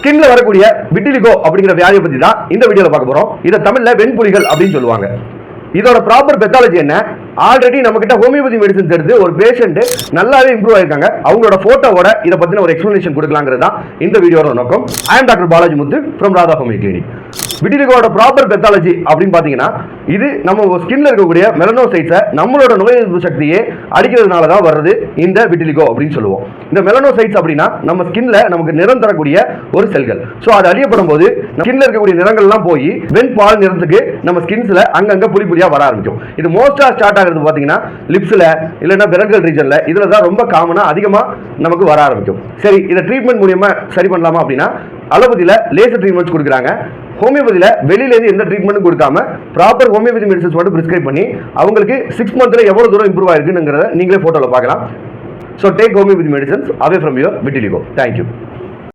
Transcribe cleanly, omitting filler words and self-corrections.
ஸ்கின்ல வரக்கூடிய விட்டிலிகோ அப்படிங்கிற வியாதியை பத்தி தான் இந்த வீடியோல பார்க்க போறோம். இதை தமிழ்ல வெண்புலிகள் அப்படின்னு சொல்லுவாங்க. இதோட ப்ராப்பர் பெத்தாலஜி என்ன? ஆல்ரெடி நம்ம கிட்ட ஹோமியோபதி மெடிசன்ஸ் எடுத்து ஒரு பேஷண்ட் நல்லாவே இம்ப்ரூவ் ஆயிருக்காங்க. அவங்களோட போட்டோவோட இதை பத்தின ஒரு எக்ஸ்பிளனேஷன் கொடுக்கலாங்கிறது தான் இந்த வீடியோட நோக்கம். I am doctor Balaji Muthu from Radha homeo clinic. விட்டிலிகோட ப்ராப்பர் பெத்தாலஜி அப்படின்னு பாத்தீங்கன்னா, இது நம்ம ஸ்கின்ல இருக்கக்கூடிய மெலனோசைட்ஸை நம்மளோட நோய் எதிர்ப்பு சக்தியை அடிக்கிறதுனால தான் வர்றது இந்த விட்டிலிகோ அப்படின்னு சொல்லுவோம். இந்த மெலனோசைட்ஸ் அப்படின்னா நம்ம ஸ்கின்ல நமக்கு நிறம் தரக்கூடிய ஒரு செல்கள். ஸோ அது அழியப்படும் போது ஸ்கின்ல இருக்கக்கூடிய நிறங்கள்லாம் போய் வெண்பால் நிறத்துக்கு நம்ம ஸ்கின்ஸ்ல அங்கங்க புலி புலியா வர ஆரம்பிக்கும். இது மோஸ்டா ஸ்டார்ட் ஆகிறது பாத்தீங்கன்னா லிப்ஸ்ல இல்லைன்னா விரல்கள் ரீஜன்ல, இதுல தான் ரொம்ப காமனா அதிகமா நமக்கு வர ஆரம்பிக்கும். சரி, இதை ட்ரீட்மெண்ட் மூலியமா சரி பண்ணலாமா அப்படின்னா, அலோபதியில லேசர் ட்ரீட்மெண்ட்ஸ் கொடுக்குறாங்க. ஹோமியோபதியில வெளியிலேருந்து எந்த ட்ரீட்மெண்ட்டும் கொடுக்காம ப்ராப்பர் ஹோமியோபதி மெடிசன்ஸ் மட்டும் பிரிஸ்கிரைப் பண்ணி அவங்களுக்கு 6 மந்த்ல எவ்வளவு தூரம் இம்ப்ரூவ் ஆயிருக்குங்கிறத நீங்களே போட்டோல பார்க்கலாம். So take homeopathy medicines away from your vitiligo. Thank you.